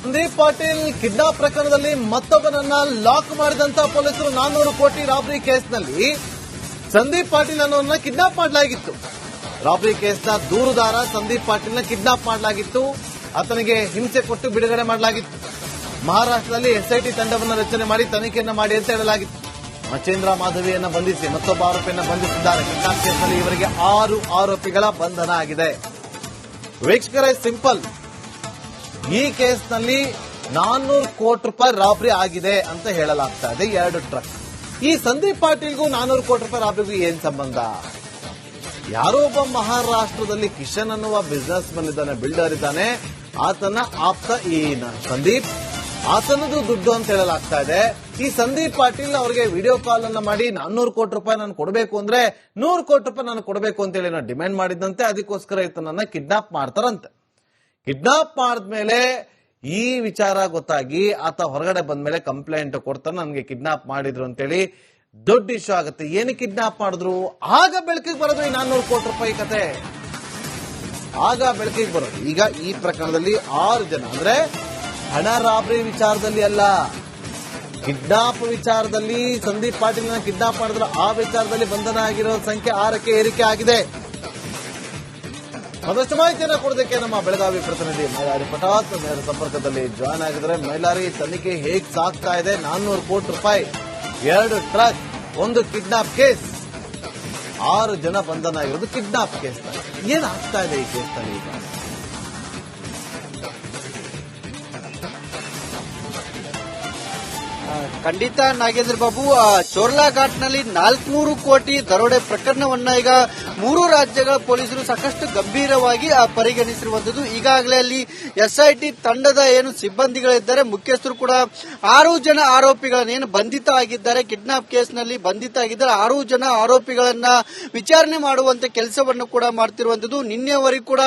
Sandeep Patil kidnap ಪ್ರಕರಣದಲ್ಲಿ ಮತ್ತೊಬ್ಬನನ್ನ lock ಮಾಡಿದಂತ ಪೊಲೀಸರು 400 ಕೋಟಿ ರಾಬರಿ ಕೇಸ್ನಲ್ಲಿ ಸಂದೀಪ್ ಪಾಟೀಲ್ ಅನ್ನೋನ್ನ ಕಿಡ್ನಾಪ್ ಮಾಡಲಾಗಿತ್ತು. ರಾಬರಿ ಕೇಸ್ನ ದೂರುದಾರ ಸಂದೀಪ್ ಪಾಟೀಲ್ನ ಕಿಡ್ನಾಪ್ ಮಾಡಲಾಗಿತ್ತು. ಆತನಿಗೆ ಹಿಂಸೆ ಕೊಟ್ಟು ಬಿಡುಗಡೆ ಮಾಡಲಾಗಿತ್ತು. ಮಹಾರಾಷ್ಟ್ರದಲ್ಲಿ ಎಸ್ಐಟಿ ತಂಡವನ್ನು ರಚನೆ ಮಾಡಿ ತನಿಖೆಯನ್ನು ಮಾಡಿ ಅಂತ ಹೇಳಲಾಗಿತ್ತು. ಮಚೇಂದ್ರ ಮಾಧವಿಯನ್ನ ಬಂಧಿಸಿ ಮತ್ತೊಬ್ಬ ಆರೋಪಿಯನ್ನ ಬಂಧಿಸಿದ್ದಾರೆ. ಕಿಡ್ನಾಪ್ ಕೇಸ್ನಲ್ಲಿ ಇವರಿಗೆ 6 ಆರೋಪಿಗಳ ಬಂಧನ ಆಗಿದೆ. ವೀಕ್ಷಕರೇ, ಸಿಂಪಲ್, ಈ ಕೇಸ್ನಲ್ಲಿ 400 ಕೋಟಿ ರೂಪಾಯಿ ರಾಬರಿ ಆಗಿದೆ ಅಂತ ಹೇಳಲಾಗ್ತಾ ಇದೆ. 2 ಟ್ರಕ್. ಈ ಸಂದೀಪ್ ಪಾಟೀಲ್ಗೂ 400 ಕೋಟಿ ರೂಪಾಯಿ ರಾಬರಿಗೂ ಏನ್ ಸಂಬಂಧ? ಯಾರೋ ಒಬ್ಬ ಮಹಾರಾಷ್ಟ್ರದಲ್ಲಿ ಕಿಶನ್ ಅನ್ನುವ ಬಿಸಿನೆಸ್ ಮನ್ ಇದ್ದಾನೆ, ಬಿಲ್ಡರ್ ಇದ್ದಾನೆ. ಆತನ ಆಪ್ತ ಈ ಸಂದೀಪ್, ಆತನದು ದುಡ್ಡು ಅಂತ ಹೇಳಲಾಗ್ತಾ ಇದೆ. ಈ ಸಂದೀಪ್ ಪಾಟೀಲ್ ಅವರಿಗೆ ವಿಡಿಯೋ ಕಾಲ್ ಅನ್ನ ಮಾಡಿ 400 ಕೋಟಿ ರೂಪಾಯಿ ನಾನು ಕೊಡಬೇಕು ಅಂದ್ರೆ 100 ಕೋಟಿ ರೂಪಾಯಿ ನಾನು ಕೊಡಬೇಕು ಅಂತ ಹೇಳಿ ಡಿಮ್ಯಾಂಡ್ ಮಾಡಿದಂತೆ. ಅದಕ್ಕೋಸ್ಕರ ಈತನನ್ನ ಕಿಡ್ನಾಪ್ ಮಾಡ್ತಾರಂತೆ. ಕಿಡ್ನಾಪ್ ಮಾಡಿದ್ಮೇಲೆ ಈ ವಿಚಾರ ಗೊತ್ತಾಗಿ ಆತ ಹೊರಗಡೆ ಬಂದ್ಮೇಲೆ ಕಂಪ್ಲೇಂಟ್ ಕೊಡ್ತಾನೆ, ನನಗೆ ಕಿಡ್ನಾಪ್ ಮಾಡಿದ್ರು ಅಂತೇಳಿ. ದೊಡ್ಡ ಇಶ್ಯೂ ಆಗುತ್ತೆ. ಏನು ಕಿಡ್ನಾಪ್ ಮಾಡಿದ್ರು? ಆಗ ಬೆಳಕಿಗೆ ಬರೋದು ಈ 400 ಕೋಟಿ ರೂಪಾಯಿ ಕತೆ. ಆಗ ಬೆಳಕಿಗೆ ಬರೋದು. ಈಗ ಈ ಪ್ರಕರಣದಲ್ಲಿ 6 ಜನ, ಅಂದ್ರೆ ಹಣ ರಾಬರಿ ವಿಚಾರದಲ್ಲಿ ಅಲ್ಲ, ಕಿಡ್ನಾಪ್ ವಿಚಾರದಲ್ಲಿ ಸಂದೀಪ್ ಪಾಟೀಲ್ನ ಕಿಡ್ನಾಪ್ ಮಾಡಿದ್ರು. ಆ ವಿಚಾರದಲ್ಲಿ ಬಂಧನ ಆಗಿರೋ ಸಂಖ್ಯೆ 6ಕ್ಕೆ ಏರಿಕೆ ಆಗಿದೆ. ಮತ್ತಷ್ಟು ಮಾಹಿತಿಯನ್ನು ಕೊಡೋದಕ್ಕೆ ನಮ್ಮ ಬೆಳಗಾವಿ ಪ್ರತಿನಿಧಿ ಮೈಲಾರಿ ಪಟಾತ್ ನೇರ ಸಂಪರ್ಕದಲ್ಲಿ ಜಾಯ್ನ್ ಆಗಿದ್ದಾರೆ. ಮೈಲಾರಿ, ತನಿಖೆ ಹೇಗ್ ಸಾಗ್ತಾ ಇದೆ? 400 ಕೋಟಿ ರೂಪಾಯಿ, 2 ಟ್ರಕ್, 1 ಕಿಡ್ನಾಪ್ ಕೇಸ್, 6 ಜನ ಬಂಧನ ಆಗಿರೋದು ಕಿಡ್ನಾಪ್ ಕೇಸ್. ಏನಾಗ್ತಾ ಇದೆ ಈ ಕೇಸ್ನಲ್ಲಿ ಈಗ? ಖಂಡಿತ ನಾಗೇಂದ್ರ ಬಾಬು, ಚೋರ್ಲಾ ಘಾಟ್ನಲ್ಲಿ 400 ಕೋಟಿ ದರೋಡೆ ಪ್ರಕರಣವನ್ನ ಈಗ 3 ರಾಜ್ಯಗಳ ಪೊಲೀಸರು ಸಾಕಷ್ಟು ಗಂಭೀರವಾಗಿ ಪರಿಗಣಿಸಿರುವಂತದ್ದು. ಈಗಾಗಲೇ ಅಲ್ಲಿ ಎಸ್ಐಟಿ ತಂಡದ ಏನು ಸಿಬ್ಬಂದಿಗಳಿದ್ದಾರೆ, ಮುಖ್ಯಸ್ಥರು ಕೂಡ 6 ಜನ ಆರೋಪಿಗಳನ್ನೇನು ಬಂಧಿತ ಆಗಿದ್ದಾರೆ, ಕಿಡ್ನಾಪ್ ಕೇಸ್ನಲ್ಲಿ ಬಂಧಿತ ಆಗಿದ್ದಾರೆ, 6 ಜನ ಆರೋಪಿಗಳನ್ನ ವಿಚಾರಣೆ ಮಾಡುವಂತ ಕೆಲಸವನ್ನು ಕೂಡ ಮಾಡ್ತಿರುವಂತದ್ದು. ನಿನ್ನೆವರೆಗೂ ಕೂಡ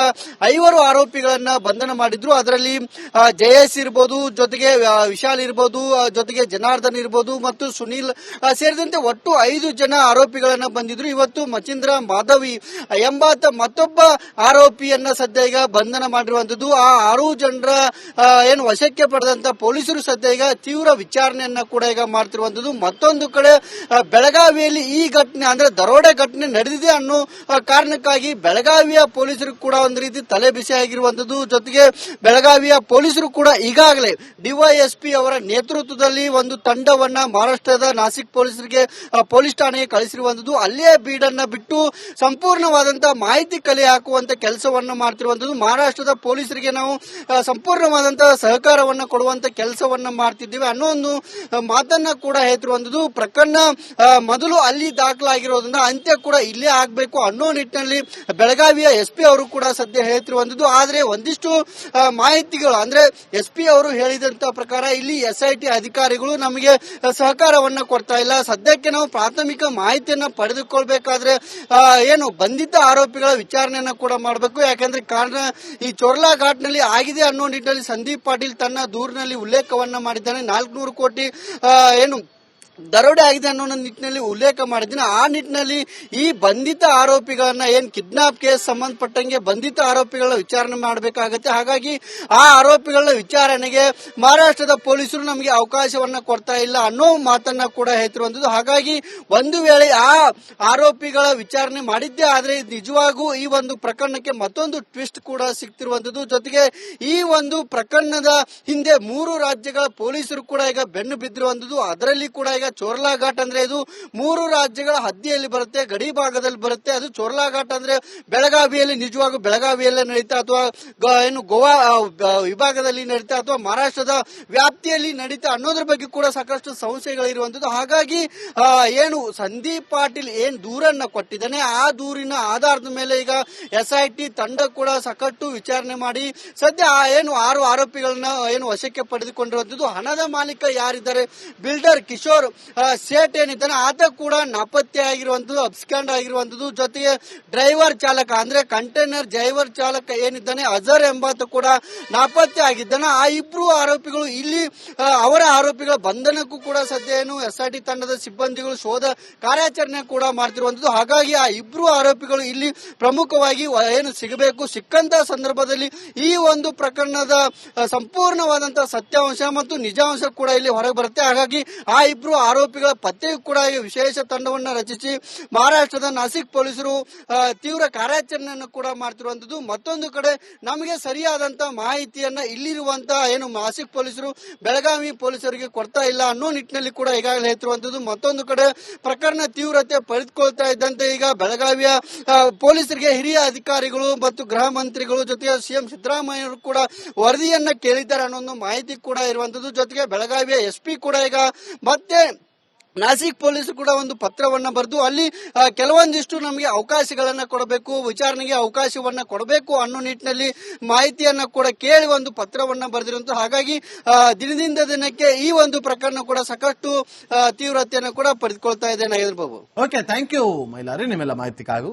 5 ಆರೋಪಿಗಳನ್ನ ಬಂಧನ ಮಾಡಿದ್ರು. ಅದರಲ್ಲಿ ಜಯೇಶ್ ಇರ್ಬೋದು, ಜೊತೆಗೆ ವಿಶಾಲ್ ಇರ್ಬೋದು, ಜೊತೆಗೆ ಜನಾರ್ದನ್ ಇರ್ಬೋದು ಮತ್ತು ಸುನೀಲ್ ಸೇರಿದಂತೆ ಒಟ್ಟು 5 ಜನ ಆರೋಪಿಗಳನ್ನ ಬಂದಿದ್ರು. ಇವತ್ತು ಮಚೇಂದ್ರ ಮಾಧವಿ ಎಂಬಾತ ಮತ್ತೊಬ್ಬ ಆರೋಪಿಯನ್ನ ಸದ್ಯ ಈಗ ಬಂಧನ ಮಾಡಿರುವಂತದ್ದು. ಆ 6 ಜನರ ಏನು ವಶಕ್ಕೆ ಪಡೆದಂತ ಪೊಲೀಸರು ಸದ್ಯ ಈಗ ತೀವ್ರ ವಿಚಾರಣೆಯನ್ನ ಕೂಡ ಈಗ ಮಾಡ್ತಿರುವಂತದ್ದು. ಮತ್ತೊಂದು ಕಡೆ ಬೆಳಗಾವಿಯಲ್ಲಿ ಈ ಘಟನೆ ಅಂದ್ರೆ ದರೋಡೆ ಘಟನೆ ನಡೆದಿದೆ ಅನ್ನೋ ಕಾರಣಕ್ಕಾಗಿ ಬೆಳಗಾವಿಯ ಪೊಲೀಸರು ಕೂಡ ಒಂದು ರೀತಿ ತಲೆ ಬಿಸಿ ಆಗಿರುವಂತದ್ದು. ಜೊತೆಗೆ ಬೆಳಗಾವಿಯ ಪೊಲೀಸರು ಕೂಡ ಈಗಾಗಲೇ ಡಿವೈಎಸ್ಪಿ ಅವರ ನೇತೃತ್ವದಲ್ಲಿ ಒಂದು ತಂಡವನ್ನ ಮಹಾರಾಷ್ಟ್ರದ ನಾಸಿಕ್ ಪೊಲೀಸರಿಗೆ ಪೊಲೀಸ್ ಠಾಣೆಗೆ ಕಳಿಸಿರುವಂತದ್ದು. ಅಲ್ಲೇ ಬೀಡನ್ನ ಬಿಟ್ಟು ಸಂಪೂರ್ಣವಾದಂತಹ ಮಾಹಿತಿ ಕಲೆ ಹಾಕುವಂತ ಕೆಲಸವನ್ನ ಮಾಡ್ತಿರುವಂತದ್ದು. ಮಹಾರಾಷ್ಟ್ರದ ಪೊಲೀಸರಿಗೆ ನಾವು ಸಂಪೂರ್ಣವಾದಂತಹ ಸಹಕಾರವನ್ನ ಕೊಡುವಂತ ಕೆಲಸವನ್ನ ಮಾಡ್ತಿದ್ದೇವೆ ಅನ್ನೋ ಒಂದು ಮಾತನ್ನ ಕೂಡ ಹೇಳ್ತಿರುವಂತದ್ದು. ಪ್ರಕರಣ ಮೊದಲು ಅಲ್ಲಿ ದಾಖಲಾಗಿರೋದ್ರಿಂದ ಅಂತ್ಯ ಕೂಡ ಇಲ್ಲೇ ಆಗ್ಬೇಕು ಅನ್ನೋ ನಿಟ್ಟಿನಲ್ಲಿ ಬೆಳಗಾವಿಯ ಎಸ್ಪಿ ಅವರು ಕೂಡ ಸದ್ಯ ಹೇಳ್ತಿರುವಂತದ್ದು. ಆದ್ರೆ ಒಂದಿಷ್ಟು ಮಾಹಿತಿಗಳು ಅಂದ್ರೆ ಎಸ್ಪಿ ಅವರು ಹೇಳಿದಂತ ಪ್ರಕಾರ ಇಲ್ಲಿ ಎಸ್ಐಟಿ ಅಧಿಕಾರಿಗಳು ನಮಗೆ ಸಹಕಾರವನ್ನ ಕೊಡ್ತಾ ಇಲ್ಲ. ಸದ್ಯಕ್ಕೆ ನಾವು ಪ್ರಾಥಮಿಕ ಮಾಹಿತಿಯನ್ನ ಪಡೆದುಕೊಳ್ಬೇಕಾದ್ರೆ ಏನು ಬಂಧಿತ ಆರೋಪಿಗಳ ವಿಚಾರಣೆಯನ್ನ ಕೂಡ ಮಾಡಬೇಕು. ಯಾಕಂದ್ರೆ ಕಾರಣ ಈ ಚೋರ್ಲಾ ಘಾಟ್ನಲ್ಲಿ ಆಗಿದೆ ಅನ್ನೋ ನಿಟ್ಟಿನಲ್ಲಿ ಸಂದೀಪ್ ಪಾಟೀಲ್ ತನ್ನ ದೂರಿನಲ್ಲಿ ಉಲ್ಲೇಖವನ್ನ ಮಾಡಿದ್ದಾನೆ. 400 ಕೋಟಿ ಏನು ದರೋಡೆ ಆಗಿದೆ ಅನ್ನೋ ನಿಟ್ಟಿನಲ್ಲಿ ಉಲ್ಲೇಖ ಮಾಡಿದ್ದೀನಿ. ಆ ನಿಟ್ಟಿನಲ್ಲಿ ಈ ಬಂಧಿತ ಆರೋಪಿಗಳನ್ನ ಏನ್ ಕಿಡ್ನಾಪ್ ಕೇಸ್ ಸಂಬಂಧಪಟ್ಟಂಗೆ ಬಂಧಿತ ಆರೋಪಿಗಳ ವಿಚಾರಣೆ ಮಾಡಬೇಕಾಗತ್ತೆ. ಹಾಗಾಗಿ ಆ ಆರೋಪಿಗಳ ವಿಚಾರಣೆಗೆ ಮಹಾರಾಷ್ಟ್ರದ ಪೊಲೀಸರು ನಮಗೆ ಅವಕಾಶವನ್ನ ಕೊಡ್ತಾ ಇಲ್ಲ ಅನ್ನೋ ಮಾತನ್ನ ಕೂಡ ಹೇಳ್ತಿರುವಂತದ್ದು. ಹಾಗಾಗಿ ಒಂದು ವೇಳೆ ಆ ಆರೋಪಿಗಳ ವಿಚಾರಣೆ ಮಾಡಿದ್ದೇ ಆದ್ರೆ ನಿಜವಾಗೂ ಈ ಒಂದು ಪ್ರಕರಣಕ್ಕೆ ಮತ್ತೊಂದು ಟ್ವಿಸ್ಟ್ ಕೂಡ ಸಿಗ್ತಿರುವಂತದ್ದು. ಜೊತೆಗೆ ಈ ಒಂದು ಪ್ರಕರಣದ ಹಿಂದೆ 3 ರಾಜ್ಯಗಳ ಪೊಲೀಸರು ಕೂಡ ಈಗ ಬೆನ್ನು ಬಿದ್ದಿರುವಂತದ್ದು. ಅದರಲ್ಲಿ ಕೂಡ ಈಗ ಚೋರ್ಲಾ ಘಾಟ್ ಅಂದ್ರೆ ಇದು 3 ರಾಜ್ಯಗಳ ಹದ್ದಿಯಲ್ಲಿ ಬರುತ್ತೆ, ಗಡಿ ಭಾಗದಲ್ಲಿ ಬರುತ್ತೆ. ಅದು ಚೋರ್ಲಾ ಘಾಟ್ ಅಂದ್ರೆ ಬೆಳಗಾವಿಯಲ್ಲಿ ನಿಜವಾಗೂ ಬೆಳಗಾವಿಯಲ್ಲೇ ನಡೀತಾ ಅಥವಾ ಏನು ಗೋವಾ ವಿಭಾಗದಲ್ಲಿ ನಡೀತಾ ಅಥವಾ ಮಹಾರಾಷ್ಟ್ರದ ವ್ಯಾಪ್ತಿಯಲ್ಲಿ ನಡೀತಾ ಅನ್ನೋದ್ರ ಬಗ್ಗೆ ಕೂಡ ಸಾಕಷ್ಟು ಸಂಶಯಗಳಿರುವಂತದ್ದು. ಹಾಗಾಗಿ ಏನು ಸಂದೀಪ್ ಪಾಟೀಲ್ ಏನ್ ದೂರನ್ನ ಕೊಟ್ಟಿದ್ದಾನೆ ಆ ದೂರಿನ ಆಧಾರದ ಮೇಲೆ ಈಗ ಎಸ್ಐಟಿ ತಂಡ ಕೂಡ ಸಾಕಷ್ಟು ವಿಚಾರಣೆ ಮಾಡಿ ಸದ್ಯ ಏನು 6 ಆರೋಪಿಗಳನ್ನ ಏನು ವಶಕ್ಕೆ ಪಡೆದುಕೊಂಡಿರುವಂತದ್ದು. ಹಣದ ಮಾಲೀಕ ಯಾರಿದ್ದಾರೆ, ಬಿಲ್ಡರ್ ಕಿಶೋರ್ ಸೇಟ್ ಏನಿದ್ದಾನೆ ಆತ ಕೂಡ ನಾಪತ್ತೆ ಆಗಿರುವಂತದ್ದು, ಅಬ್ಸ್ಕ್ಯಾಂಡ್ ಆಗಿರುವಂತದ್ದು. ಜೊತೆಗೆ ಡ್ರೈವರ್ ಚಾಲಕ ಅಂದ್ರೆ ಕಂಟೈನರ್ ಡ್ರೈವರ್ ಚಾಲಕ ಏನಿದ್ದಾನೆ ಅಜರ್ ಎಂಬಾತ ಕೂಡ ನಾಪತ್ತೆ ಆಗಿದ್ದಾನೆ. ಆ ಇಬ್ರು ಆರೋಪಿಗಳು ಇಲ್ಲಿ ಅವರ ಆರೋಪಿಗಳ ಬಂಧನಕ್ಕೂ ಕೂಡ ಸದ್ಯ ಏನು SIT ತಂಡದ ಸಿಬ್ಬಂದಿಗಳು ಶೋಧ ಕಾರ್ಯಾಚರಣೆ ಕೂಡ ಮಾಡ್ತಿರುವಂತದ್ದು. ಹಾಗಾಗಿ ಆ ಇಬ್ರು ಆರೋಪಿಗಳು ಇಲ್ಲಿ ಪ್ರಮುಖವಾಗಿ ಏನು ಸಿಗಬೇಕು, ಸಿಕ್ಕಂತ ಸಂದರ್ಭದಲ್ಲಿ ಈ ಒಂದು ಪ್ರಕರಣದ ಸಂಪೂರ್ಣವಾದಂತಹ ಸತ್ಯಾಂಶ ಮತ್ತು ನಿಜಾಂಶ ಕೂಡ ಇಲ್ಲಿ ಹೊರಗೆ ಬರುತ್ತೆ. ಹಾಗಾಗಿ ಆ ಇಬ್ರು ಆರೋಪಿಗಳ ಪತ್ತೆಗೂ ಕೂಡ ವಿಶೇಷ ತಂಡವನ್ನ ರಚಿಸಿ ಮಹಾರಾಷ್ಟ್ರದ ನಾಸಿಕ್ ಪೊಲೀಸರು ತೀವ್ರ ಕಾರ್ಯಾಚರಣೆಯನ್ನು ಕೂಡ ಮಾಡ್ತಿರುವಂತದ್ದು. ಮತ್ತೊಂದು ಕಡೆ ನಮಗೆ ಸರಿಯಾದಂತಹ ಮಾಹಿತಿಯನ್ನ ಇಲ್ಲಿರುವಂತಹ ಏನು ನಾಸಿಕ್ ಪೊಲೀಸರು ಬೆಳಗಾವಿ ಪೊಲೀಸರಿಗೆ ಕೊಡ್ತಾ ಇಲ್ಲ ಅನ್ನೋ ನಿಟ್ಟಿನಲ್ಲಿ ಕೂಡ ಈಗಾಗಲೇ ಹೇಳ್ತಿರುವಂತದ್ದು. ಮತ್ತೊಂದು ಕಡೆ ಪ್ರಕರಣ ತೀವ್ರತೆ ಪಡೆದುಕೊಳ್ತಾ ಇದ್ದಂತೆ ಈಗ ಬೆಳಗಾವಿಯ ಪೊಲೀಸರಿಗೆ ಹಿರಿಯ ಅಧಿಕಾರಿಗಳು ಮತ್ತು ಗೃಹ ಮಂತ್ರಿಗಳು ಜೊತೆಗೆ ಸಿಎಂ ಸಿದ್ದರಾಮಯ್ಯ ಕೂಡ ವರದಿಯನ್ನ ಕೇಳಿದ್ದಾರೆ ಅನ್ನೋ ಒಂದು ಮಾಹಿತಿ ಕೂಡ ಇರುವಂತದ್ದು. ಜೊತೆಗೆ ಬೆಳಗಾವಿಯ SP ಕೂಡ ಈಗ ಮತ್ತೆ ನಾಸಿಕ್ ಪೊಲೀಸರು ಕೂಡ ಒಂದು ಪತ್ರವನ್ನ ಬರೆದು ಅಲ್ಲಿ ಕೆಲವೊಂದಿಷ್ಟು ನಮಗೆ ಅವಕಾಶಗಳನ್ನ ಕೊಡಬೇಕು, ವಿಚಾರಣೆಗೆ ಅವಕಾಶವನ್ನ ಕೊಡಬೇಕು ಅನ್ನೋ ನಿಟ್ಟಿನಲ್ಲಿ ಮಾಹಿತಿಯನ್ನ ಕೂಡ ಕೇಳಿ ಒಂದು ಪತ್ರವನ್ನ ಬರೆದಿರುವಂತ. ಹಾಗಾಗಿ ದಿನದಿಂದ ದಿನಕ್ಕೆ ಈ ಒಂದು ಪ್ರಕರಣ ಕೂಡ ಸಾಕಷ್ಟು ತೀವ್ರತೆಯನ್ನು ಕೂಡ ಪಡೆದುಕೊಳ್ತಾ ಇದೆ Nagendra Babu. Okay, thank you Mailari, ನಿಮ್ಮೆಲ್ಲ ಮಾಹಿತಿಗಾಗು.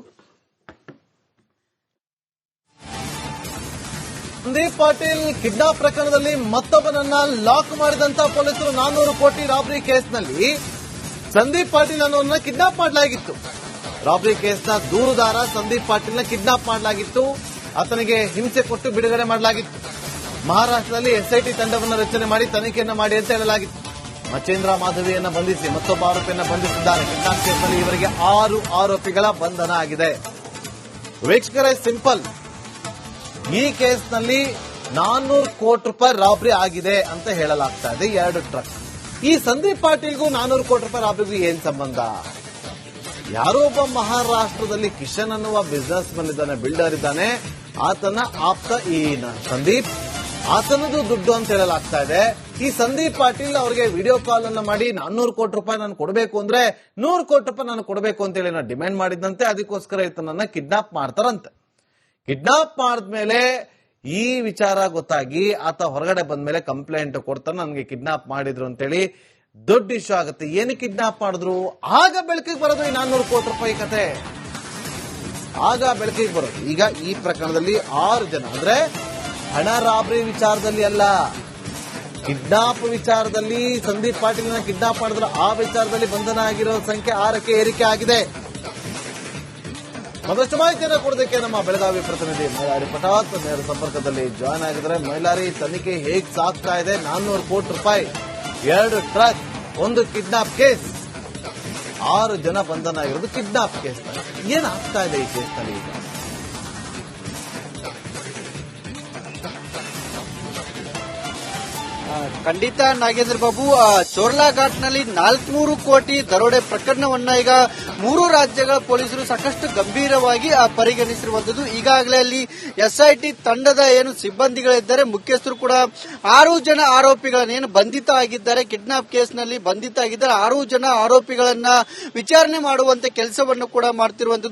ಸಂದೀಪ್ ಪಾಟೀಲ್ ಕಿಡ್ನಾಪ್ ಪ್ರಕರಣದಲ್ಲಿ ಮತ್ತೊಬ್ಬನನ್ನ ಲಾಕ್ ಮಾಡಿದಂತ ಪೊಲೀಸರು 400 ಕೋಟಿ ರಾಬರಿ ಕೇಸ್ನಲ್ಲಿ ಸಂದೀಪ್ ಪಾಟೀಲ್ ಅನ್ನೋನ್ನ ಕಿಡ್ನಾಪ್ ಮಾಡಲಾಗಿತ್ತು. ರಾಬರಿ ಕೇಸ್ನ ದೂರುದಾರ ಸಂದೀಪ್ ಪಾಟೀಲ್ನ ಕಿಡ್ನಾಪ್ ಮಾಡಲಾಗಿತ್ತು, ಆತನಿಗೆ ಹಿಂಸೆ ಕೊಟ್ಟು ಬಿಡುಗಡೆ ಮಾಡಲಾಗಿತ್ತು. ಮಹಾರಾಷ್ಟ್ರದಲ್ಲಿ SIT ತಂಡವನ್ನು ರಚನೆ ಮಾಡಿ ತನಿಖೆಯನ್ನ ಮಾಡಿ ಅಂತ ಹೇಳಲಾಗಿತ್ತು. ಮಚೇಂದ್ರ ಮಾಧವಿಯನ್ನ ಬಂಧಿಸಿ ಮತ್ತೊಬ್ಬ ಆರೋಪಿಯನ್ನ ಬಂಧಿಸಿದ್ದಾರೆ. ಕಿಡ್ನಾಪ್ ಕೇಸ್ನಲ್ಲಿ ಇವರಿಗೆ 6 ಆರೋಪಿಗಳ ಬಂಧನ ಆಗಿದೆ. ವೀಕ್ಷಕರೇ, ಸಿಂಪಲ್, ಈ ಕೇಸ್ನಲ್ಲಿ 400 ಕೋಟಿ ರೂಪಾಯಿ ರಾಬರಿ ಆಗಿದೆ ಅಂತ ಹೇಳಲಾಗ್ತಾ ಇದೆ. 2 ಟ್ರಕ್. ಈ ಸಂದೀಪ್ ಪಾಟೀಲ್ಗೂ 400 ಕೋಟಿ ರೂಪಾಯಿ ರಾಬರಿಗೂ ಏನ್ ಸಂಬಂಧ? ಯಾರೋ ಒಬ್ಬ ಮಹಾರಾಷ್ಟ್ರದಲ್ಲಿ ಕಿಶನ್ ಅನ್ನುವ ಬಿಸಿನೆಸ್ ಮನ್ ಇದ್ದಾನೆ, ಬಿಲ್ಡರ್ ಇದ್ದಾನೆ, ಆತನ ಆಪ್ತ ಈ ಸಂದೀಪ್, ಆತನದು ದುಡ್ಡು ಅಂತ ಹೇಳಲಾಗ್ತಾ ಇದೆ. ಈ ಸಂದೀಪ್ ಪಾಟೀಲ್ ಅವರಿಗೆ ವಿಡಿಯೋ ಕಾಲ್ ಅನ್ನ ಮಾಡಿ 400 ಕೋಟಿ ರೂಪಾಯಿ ನಾನು ಕೊಡಬೇಕು ಅಂದ್ರೆ 100 ಕೋಟಿ ರೂಪಾಯಿ ನಾನು ಕೊಡಬೇಕು ಅಂತ ಹೇಳಿ ನಾನು ಡಿಮ್ಯಾಂಡ್ ಮಾಡಿದಂತೆ. ಅದಕ್ಕೋಸ್ಕರ ಈತನನ್ನ ಕಿಡ್ನಾಪ್ ಮಾಡ್ತಾರಂತೆ. ಕಿಡ್ನಾಪ್ ಮಾಡಿದ್ಮೇಲೆ ಈ ವಿಚಾರ ಗೊತ್ತಾಗಿ ಆತ ಹೊರಗಡೆ ಬಂದ್ಮೇಲೆ ಕಂಪ್ಲೇಂಟ್ ಕೊಡ್ತಾನೆ, ನನಗೆ ಕಿಡ್ನಾಪ್ ಮಾಡಿದ್ರು ಅಂತೇಳಿ. ದೊಡ್ಡ ಇಶ್ಯೂ ಆಗುತ್ತೆ. ಏನು ಕಿಡ್ನಾಪ್ ಮಾಡಿದ್ರು? ಆಗ ಬೆಳಕಿಗೆ ಬರೋದು ಈ 400 ಕೋಟಿ ರೂಪಾಯಿ ಕತೆ. ಆಗ ಬೆಳಕಿಗೆ ಬರೋದು. ಈಗ ಈ ಪ್ರಕರಣದಲ್ಲಿ 6 ಜನ, ಅಂದ್ರೆ ಹಣ ರಾಬರಿ ವಿಚಾರದಲ್ಲಿ ಅಲ್ಲ, ಕಿಡ್ನಾಪ್ ವಿಚಾರದಲ್ಲಿ ಸಂದೀಪ್ ಪಾಟೀಲ್ನ ಕಿಡ್ನಾಪ್ ಮಾಡಿದ್ರು. ಆ ವಿಚಾರದಲ್ಲಿ ಬಂಧನ ಆಗಿರೋ ಸಂಖ್ಯೆ 6ಕ್ಕೆ ಏರಿಕೆ ಆಗಿದೆ. ಮತ್ತಷ್ಟು ಮಾಹಿತಿಯನ್ನು ಕೊಡೋದಕ್ಕೆ ನಮ್ಮ ಬೆಳಗಾವಿ ಪ್ರತಿನಿಧಿ ಮೈಲಾರಿ ಪಟಾತ್ ನೇರ ಸಂಪರ್ಕದಲ್ಲಿ ಜಾಯ್ನ್ ಆಗಿದ್ದಾರೆ. ಮೈಲಾರಿ, ತನಿಖೆ ಹೇಗ್ ಸಾಗ್ತಾ ಇದೆ? 400 ಕೋಟಿ ರೂಪಾಯಿ, 2 ಟ್ರಕ್, 1 ಕಿಡ್ನಾಪ್ ಕೇಸ್, 6 ಜನ ಬಂಧನ ಆಗಿರೋದು ಕಿಡ್ನಾಪ್ ಕೇಸ್. ಏನಾಗ್ತಾ ಇದೆ ಈ ಕೇಸ್ನಲ್ಲಿ ಈಗ? ಖಂಡಿತ ನಾಗೇಂದ್ರ ಬಾಬು, ಚೋರ್ಲಾ ಘಾಟ್ನಲ್ಲಿ 400 ಕೋಟಿ ದರೋಡೆ ಪ್ರಕರಣವನ್ನ ಈಗ 3 ರಾಜ್ಯಗಳ ಪೊಲೀಸರು ಸಾಕಷ್ಟು ಗಂಭೀರವಾಗಿ ಪರಿಗಣಿಸಿರುವಂತದ್ದು. ಈಗಾಗಲೇ ಅಲ್ಲಿ SIT ತಂಡದ ಏನು ಸಿಬ್ಬಂದಿಗಳಿದ್ದಾರೆ, ಮುಖ್ಯಸ್ಥರು ಕೂಡ 6 ಜನ ಆರೋಪಿಗಳನ್ನೇನು ಬಂಧಿತ ಆಗಿದ್ದಾರೆ, ಕಿಡ್ನಾಪ್ ಕೇಸ್ನಲ್ಲಿ ಬಂಧಿತ ಆಗಿದ್ದಾರೆ, 6 ಜನ ಆರೋಪಿಗಳನ್ನ ವಿಚಾರಣೆ ಮಾಡುವಂತೆ ಕೆಲಸವನ್ನು ಕೂಡ ಮಾಡ್ತಿರುವಂತದ್ದು.